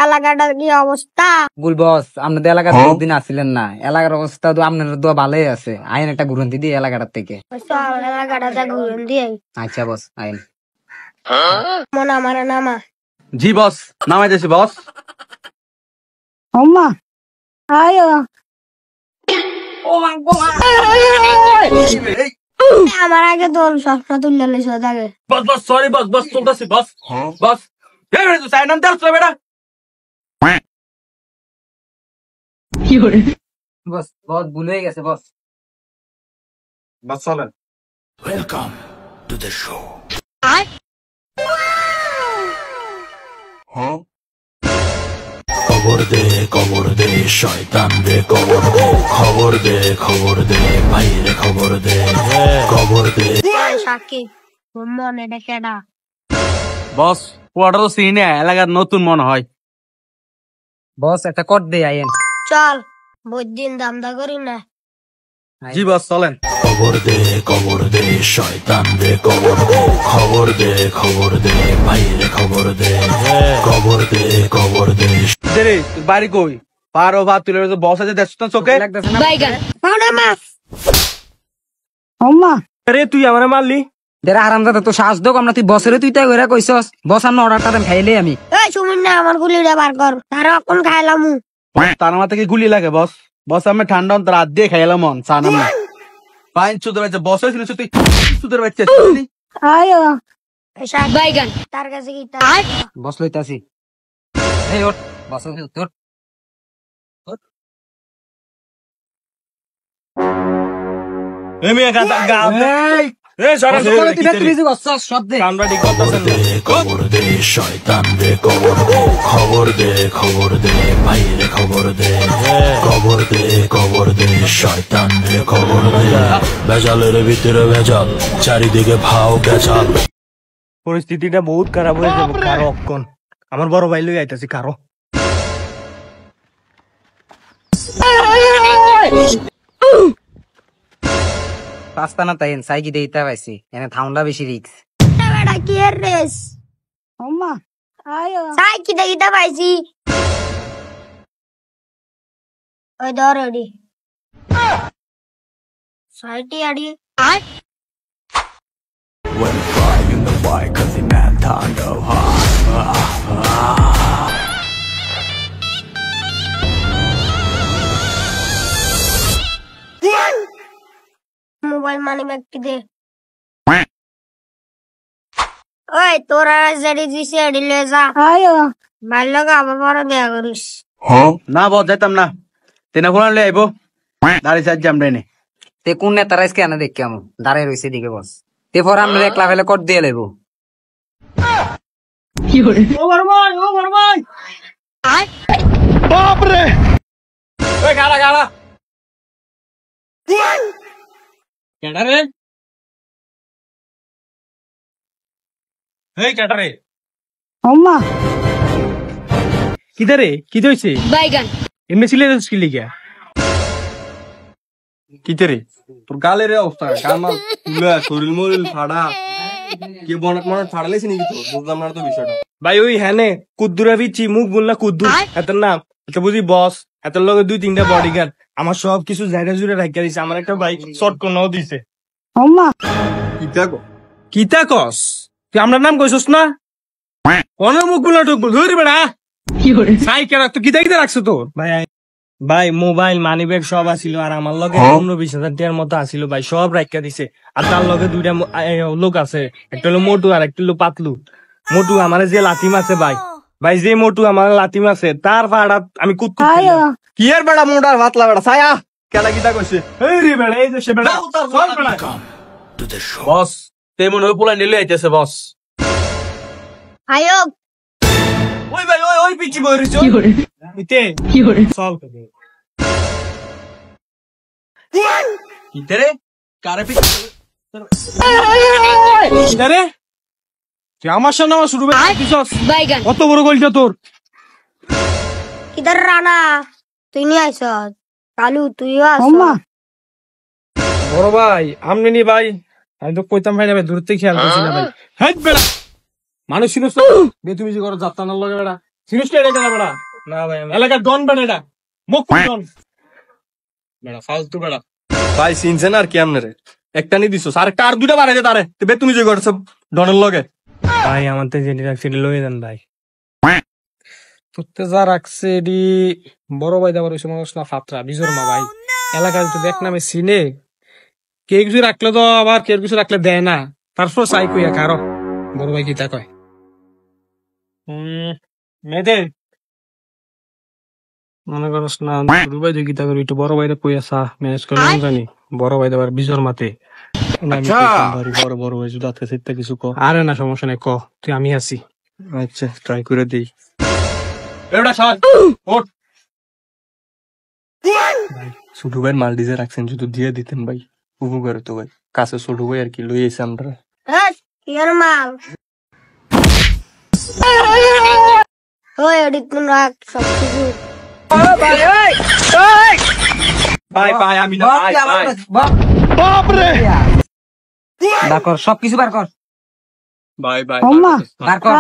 এলাকাটা কি অবস্থা? গুল বস, আপনাদের এলাকাতে দিন আসছিলেন না, এলাকার অবস্থা তো আপনার দোয়া ভালোই আছে। আইন একটা ঘুরন্তি দিয়ে এলাকাটার থেকে। এলাকাটা ঘুরেন দিয়ে। আচ্ছা বস, আইন মনে আমার নামা। জি বস, নামাই দিয়েছি বস। আম্মা আয়ো। আমার আগে তোর স্বপ্ন তুললে নিস আগে। বস বস সরি বস, বস চলতেছি বস। বস এই বেটা তুই সাইন নাম তেল বেটা। বস। বস ভুল হয়ে গেছে বস। বস চলেন। Welcome to the show. খবর দে শয়তান রে, খবর দে ভাই রে, খবর দে। সাকিব মনে ডেকেডা। বস ওটা তো সিনে এলাকার নতুন মনে হয়। বস একটা কট দে আইন। চল বুঝদিন দামদা করি না। জি বস চলেন। খবর দে শয়তান রে, খবর দে ভাই রে, খবর দে। রে তুই বাড়ি কই? পারো ভাত তুলে বস আছে দেখছ না চোখে? লাগতেছে না? রে তুই আমারে মারলি? দেরা হারামজাদা, তো সাহস দোক আমরা, তুই বছরে তুই তাই ওরা কইছস। বস আমরা অর্ডারটা দেন খাইলে আমি। এই সুমিন না আমার গুলিটা বার কর, তারা কোন খাইলামু। তার মাথা কি গুলি লাগে বস? বস আমি ঠান্ডা অন্তর রাত দিয়ে খাইলাম মন চানাম না। ফাইন সুদের বাচ্চা বস হয়েছিল তুই সুদের বাচ্চা ছিলি? আয়ো বাইগান তার কাছে কি বস লইতাছি। এই ওঠ বস, ওঠ। এমি গাদা গাদা এই সরা তুই ফ্যাক্টরি বসছস সব দে। কামরা ঠিক করতেছেন না। খবর দে শয়তান রে, খবর দে ভাই রে, খবর দে শয়তান রে, খবর দে। ভেজালের ভিতরে ভেজাল, চারিদিকে ভাও গেছাল। পরিস্থিতিটা বহুত খারাপ হয়ে যাবে কারো অক্ষণ। আমার বড় ভাই লই আইতাছি কারো। পাস্তা না তাইন সাইকি দেইতা পাইছি, এনে থাউন্ডা বেশি রিক্স। বেটা কি এর রেস আম্মা আয়ো সাই কি দেইতা পাইছি। ওই দরড়ি সাইটি আড়ি আয়। When flying in the bike, 'cause the man turned of mobile money ব্যাগটি দে। ওই তোরা জেডি দিছে এডি লয়ে যা। আয়ো ভালো আবার বড় দেয়া করিস। না বস যাইতাম না, তেনা ফোন লই আইবো দাঁড়ি সাজ জাম রে। তে কোন নেতারা আজকে আনা দেখ কেমন দাঁড়ায় রইছে দিকে বস। তে পর আমরা একলা ফেলে কট দিয়ে লইব। ওভার ভাই আয় বাপ রে। ওই গাড়া কেডা রে? এই কেডা রে? আম্মা কিদারে কি হইছে? বাইগান এমনি ছিলে কি লিগা? কিদারে তোর গালের অবস্থা, কামা পুরা শরীর মরিল ফাড়া। কি বনট ফাড়াইছিস নাকি? তো বুঝলাম না তো বিষয়টা। ভাই ওই হ্যানে কুদ্দুরা বিচি মুখ বললা কুদ্দু এত নাম এটা বুঝি বস। এত লগে 2-3টা বডিগার্ড আমার সব কিছু জায়গা জুড়ে রাখিয়া দিছে। আমার একটা বাইক শর্ট কোনও দিছে। আম্মা কিতা কস তুই আমার নাম কইছস না? অনেক মুখ বললা ঠুকবো ধরি বেড়া। সাইকেল তো কিতা রাখছো তোর? ভাই মোবাইল মানি ব্যাগ সব আসিল, আর আমার লগে 15-20 হাজার টাকার মতো আসিল ভাই, সব রাখিয়া দিছে। আর তার লগে 2টা লোক আছে, একটা হলো মোটু আর একটা হলো পাতলু। মোটু আমার যে লাথি মারছে ভাই যে মোটু আমার লাথি মারছে তার ভাড়া আমি কুত্তু কি এর বেড়া মোটার ভাতলা বেড়া ছায়া কেলা কিতা কইছে? এই রে বেড়া এই যে সে বেড়া to the show. বস তেমন ওই পোলা নিলে আইতেছে বস। আয়ো ওই ভাই ওই পিচি বইরিছ ইতে চল কিতে রে কারে পিচি কিতে তুই আমার সামনে আমার শুরু দিছস বাইগান কত বড় গোলটা তোর? কিদার রানা তুই নিয়ে আইছ কালু তুইও আস। বড় ভাই আমনি নি ভাই, আমি তো কইতাম ভাই না ভাই দূর থেকে খেয়াল করছি না ভাই। হেড বেড়া মানুষ ছিল বে তুমি যে করো যাত্রা না লাগে বেড়া সিরিয়াসলি এটা কেন বেড়া? না ভাই আমি এলাকার ডন বেড়া এটা, মুখ ডন বেড়া, ফালতু বেড়া। ভাই চিনছেন আর কি আপনারে? একটা নি দিছো আর কার দুটা বাড়াইছে তারে বে তুমি যে করছো ডনের লগে। ভাই আমার তো যেটি রাখছি এটি লয়ে দেন ভাই। তোতে যা রাখছে এটি বড় ভাই দেওয়ার ওই সময় না ফাত্রা বিজোর মা ভাই এলাকার তো দেখ নামে চিনে কে কিছু রাখলে তো আবার কে কিছু রাখলে দেয় না, তারপর চাই কইয়া কারো বড় ভাই কিতা কয়। মেয়েদের মনে করস না ছোট ভাই তুই কিতা করি একটু বড় ভাইরে কইয়া চা ম্যানেজ করে না জানি বড় ভাই দেওয়ার বিজোর মাতে বড় বড় ভাই যদি আজকে সেটা কিছু কো। আরে না সমস্যা নেই ক তুই আমি আছি। আচ্ছা ট্রাই করে দেই। এটা সর ওঠ ভাই, ছোট ভাইয়ের মাল ডিজে রাখছেন যদি দিয়ে দিতেন ভাই উপকার হতো ভাই, কাছে ছোট ভাই আর কি লই এসে আমরা। ইয়ার মাল ওই এডি তুই রাখ সবকিছু। ভাই ভাই আমি না ভাই ভাই বার কর, সবকিছু বার কর, ভাই ভাই বার কর।